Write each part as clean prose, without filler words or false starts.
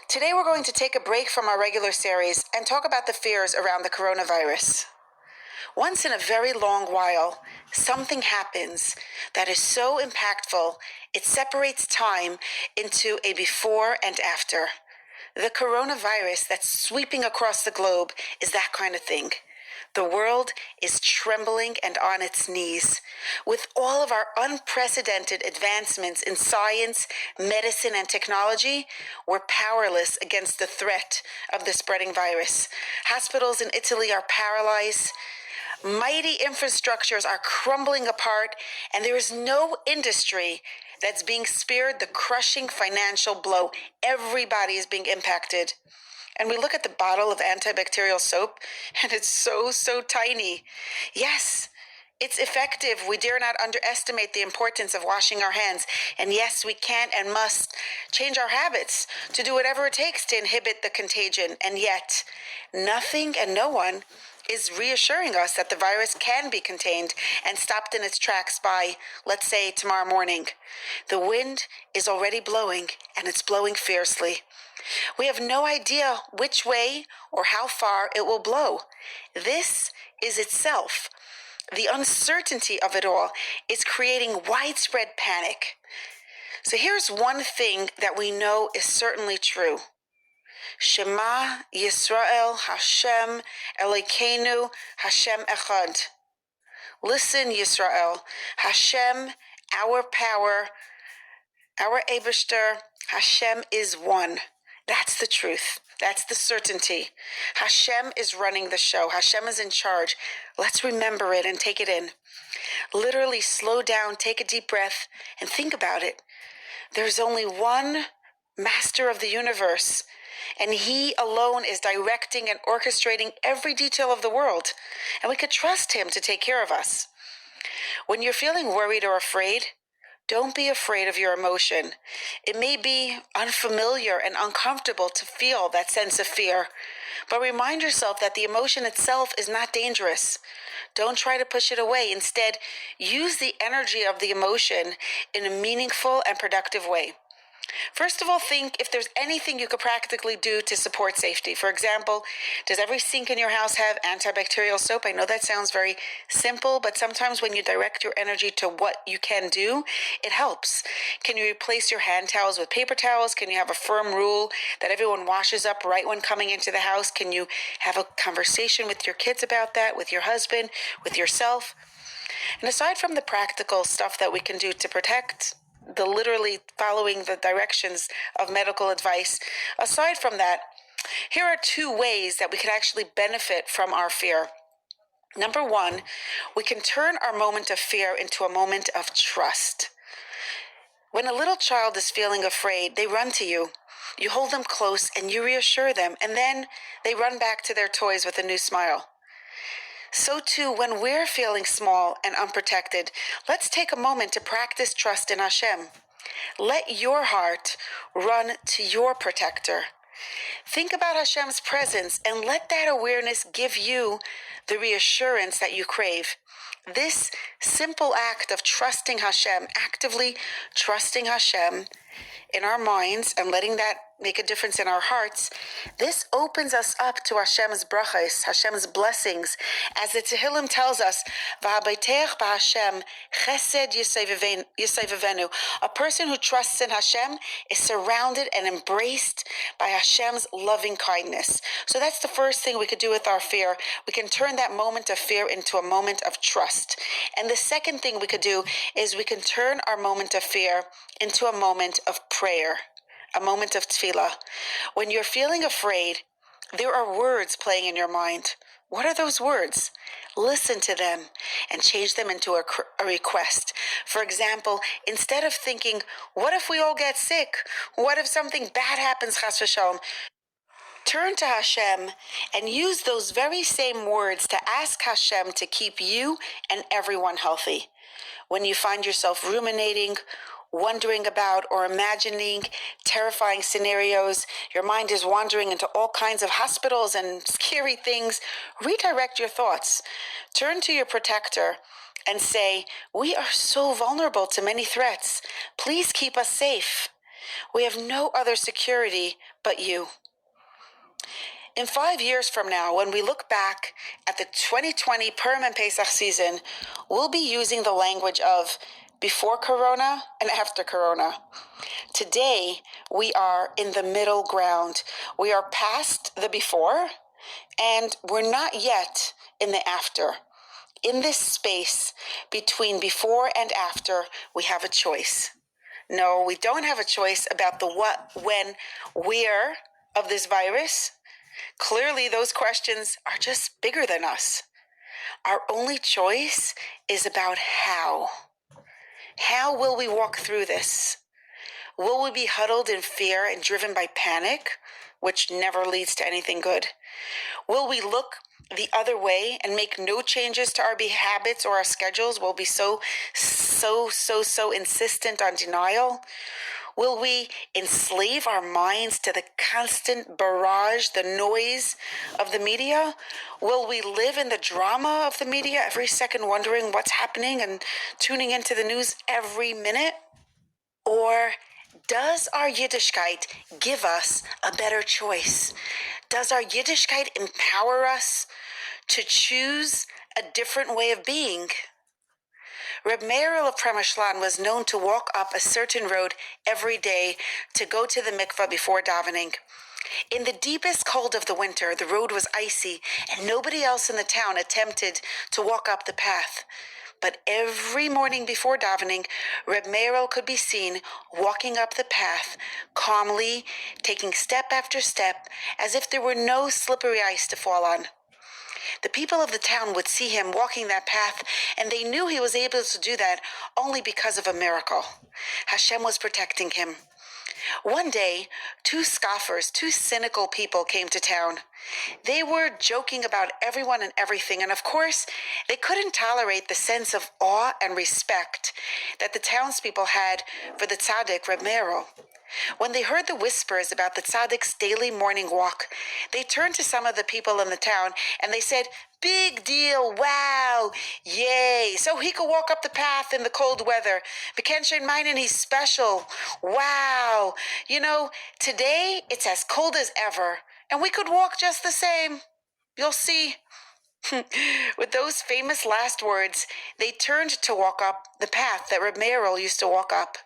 Today we're going to take a break from our regular series and talk about the fears around the coronavirus. Once in a very long while, something happens that is so impactful, it separates time into a before and after. The coronavirus that's sweeping across the globe is that kind of thing. The world is trembling and on its knees. With all of our unprecedented advancements in science, medicine, and technology, we're powerless against the threat of the spreading virus. Hospitals in Italy are paralyzed. Mighty infrastructures are crumbling apart, and there is no industry that's being spared the crushing financial blow. Everybody is being impacted. And we look at the bottle of antibacterial soap, and it's so tiny. Yes, it's effective. We dare not underestimate the importance of washing our hands. And yes, we can and must change our habits to do whatever it takes to inhibit the contagion. And yet, nothing and no one is reassuring us that the virus can be contained and stopped in its tracks by, let's say, tomorrow morning. The wind is already blowing, and it's blowing fiercely. We have no idea which way or how far it will blow. This is itself. The uncertainty of it all is creating widespread panic. So here's one thing that we know is certainly true. Shema Yisrael Hashem Elokeinu Hashem Echad. Listen, Yisrael, Hashem, our power, our Eibishter, Hashem is one. That's the truth. That's the certainty. Hashem is running the show. Hashem is in charge. Let's remember it and take it in. Literally slow down, take a deep breath, and think about it. There's only one master of the universe, and he alone is directing and orchestrating every detail of the world, and we could trust him to take care of us. When you're feeling worried or afraid, don't be afraid of your emotion. It may be unfamiliar and uncomfortable to feel that sense of fear, but remind yourself that the emotion itself is not dangerous. Don't try to push it away. Instead, use the energy of the emotion in a meaningful and productive way. First of all, think if there's anything you could practically do to support safety. For example, does every sink in your house have antibacterial soap? I know that sounds very simple, but sometimes when you direct your energy to what you can do, it helps. Can you replace your hand towels with paper towels? Can you have a firm rule that everyone washes up right when coming into the house? Can you have a conversation with your kids about that, with your husband, with yourself? And aside from the practical stuff that we can do to protect, the literally following the directions of medical advice, aside from that, here are two ways that we could actually benefit from our fear. Number one, we can turn our moment of fear into a moment of trust. When a little child is feeling afraid, they run to you. You hold them close and you reassure them, and then they run back to their toys with a new smile. So too, when we're feeling small and unprotected, let's take a moment to practice trust in Hashem. Let your heart run to your protector. Think about Hashem's presence and let that awareness give you the reassurance that you crave. This simple act of trusting Hashem, actively trusting Hashem in our minds and letting that make a difference in our hearts, this opens us up to Hashem's brachos, Hashem's blessings. As the Tehillim tells us, V'habayteich b'Hashem chesed yisayvevenu. A person who trusts in Hashem is surrounded and embraced by Hashem's loving kindness. So that's the first thing we could do with our fear. We can turn that moment of fear into a moment of trust. And the second thing we could do is we can turn our moment of fear into a moment of prayer. A moment of tefillah. When you're feeling afraid, there are words playing in your mind. What are those words? Listen to them and change them into a request. For example, instead of thinking, what if we all get sick? What if something bad happens, chas v'shalom? Turn to Hashem and use those very same words to ask Hashem to keep you and everyone healthy. When you find yourself ruminating, wondering about or imagining terrifying scenarios, your mind is wandering into all kinds of hospitals and scary things, redirect your thoughts. Turn to your protector and say, we are so vulnerable to many threats. Please keep us safe. We have no other security but you. In 5 years from now, when we look back at the 2020 Purim and Pesach season, we'll be using the language of before Corona and after Corona. Today, we are in the middle ground. We are past the before, and we're not yet in the after. In this space between before and after, we have a choice. No, we don't have a choice about the what, when, where of this virus. Clearly, those questions are just bigger than us. Our only choice is about how. How will we walk through this? Will we be huddled in fear and driven by panic, which never leads to anything good? Will we look the other way and make no changes to our habits or our schedules? Will we be so insistent on denial? Will we enslave our minds to the constant barrage, the noise of the media? Will we live in the drama of the media every second, wondering what's happening and tuning into the news every minute? Or does our Yiddishkeit give us a better choice? Does our Yiddishkeit empower us to choose a different way of being? Reb Meir of Premishlan was known to walk up a certain road every day to go to the mikveh before davening. In the deepest cold of the winter, the road was icy, and nobody else in the town attempted to walk up the path. But every morning before davening, Reb Meir could be seen walking up the path, calmly, taking step after step, as if there were no slippery ice to fall on. The people of the town would see him walking that path, and they knew he was able to do that only because of a miracle. Hashem was protecting him. One day, two scoffers, two cynical people came to town. They were joking about everyone and everything, and of course, they couldn't tolerate the sense of awe and respect that the townspeople had for the tzaddik Reb Meir. When they heard the whispers about the tzaddik's daily morning walk, they turned to some of the people in the town and they said, "Big deal, wow, yay, so he could walk up the path in the cold weather. Bekenshen meinen he's special, wow. You know, today it's as cold as ever, and we could walk just the same. You'll see." With those famous last words, they turned to walk up the path that Reb Meir used to walk up.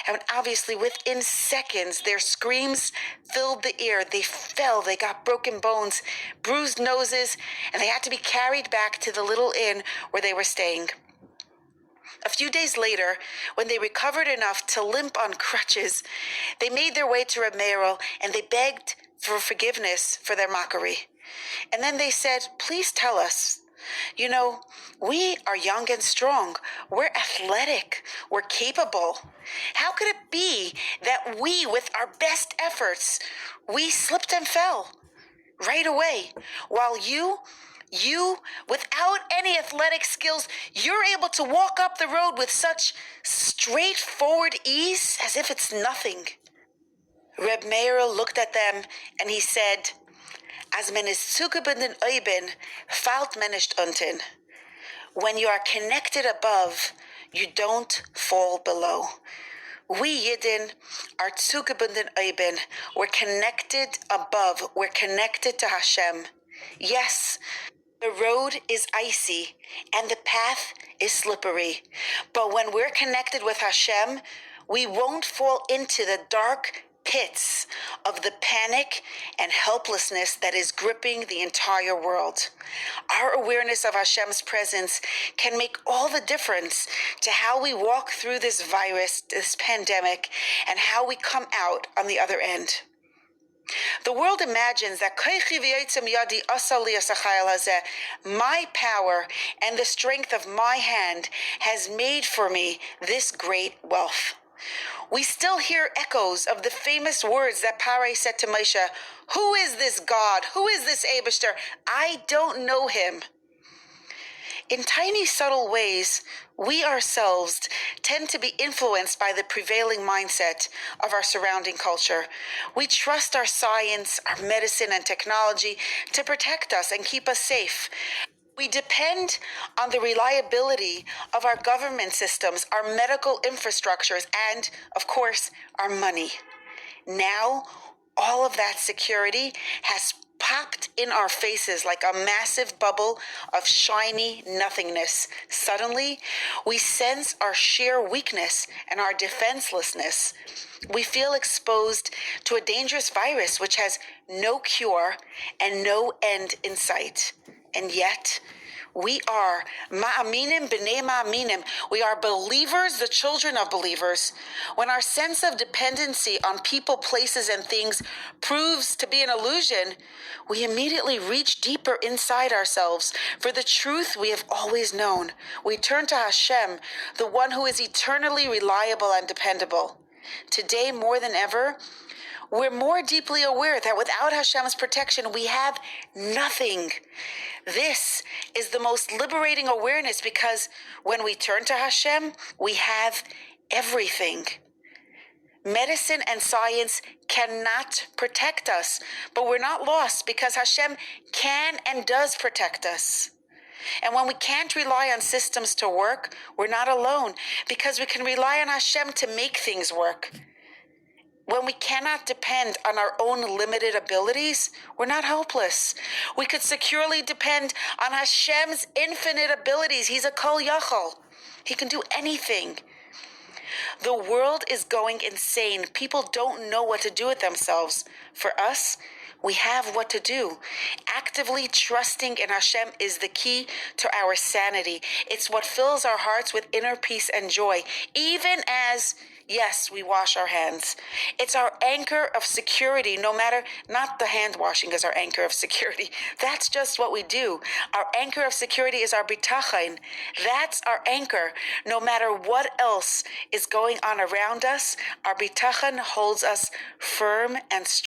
And obviously, within seconds, their screams filled the air. They fell, they got broken bones, bruised noses, and they had to be carried back to the little inn where they were staying. A few days later, when they recovered enough to limp on crutches, they made their way to Reb Meir and they begged for forgiveness for their mockery. And then they said, "Please tell us. You know, we are young and strong. We're athletic. We're capable. How could it be that we, with our best efforts, we slipped and fell right away, while you, without any athletic skills, you're able to walk up the road with such straightforward ease as if it's nothing?" Reb Meir looked at them and he said, "As men is zugebunden oben, fällt man nicht unten." When you are connected above, you don't fall below. We Yidden are zugebunden oben. We're connected above. We're connected to Hashem. Yes, the road is icy and the path is slippery. But when we're connected with Hashem, we won't fall into the dark pits of the panic and helplessness that is gripping the entire world. Our awareness of Hashem's presence can make all the difference to how we walk through this virus, this pandemic, and how we come out on the other end. The world imagines that my power and the strength of my hand has made for me this great wealth. We still hear echoes of the famous words that Pare said to Moshe, "Who is this God? Who is this Eibishter? I don't know him." In tiny, subtle ways, we ourselves tend to be influenced by the prevailing mindset of our surrounding culture. We trust our science, our medicine, and technology to protect us and keep us safe. We depend on the reliability of our government systems, our medical infrastructures, and, of course, our money. Now, all of that security has popped in our faces like a massive bubble of shiny nothingness. Suddenly, we sense our sheer weakness and our defenselessness. We feel exposed to a dangerous virus which has no cure and no end in sight. And yet, we are ma'aminim b'nei ma'aminim. We are believers, the children of believers. When our sense of dependency on people, places, and things proves to be an illusion, we immediately reach deeper inside ourselves for the truth we have always known. We turn to Hashem, the one who is eternally reliable and dependable. Today, more than ever, we're more deeply aware that without Hashem's protection, we have nothing. This is the most liberating awareness because when we turn to Hashem, we have everything. Medicine and science cannot protect us, but we're not lost because Hashem can and does protect us. And when we can't rely on systems to work, we're not alone because we can rely on Hashem to make things work. When we cannot depend on our own limited abilities, we're not helpless. We could securely depend on Hashem's infinite abilities. He's a kol yachol. He can do anything. The world is going insane. People don't know what to do with themselves. For us, we have what to do. Actively trusting in Hashem is the key to our sanity. It's what fills our hearts with inner peace and joy, even as, yes, we wash our hands. It's our anchor of security, not the hand washing is our anchor of security. That's just what we do. Our anchor of security is our bitachon. That's our anchor. No matter what else is going on around us, our bitachon holds us firm and strong.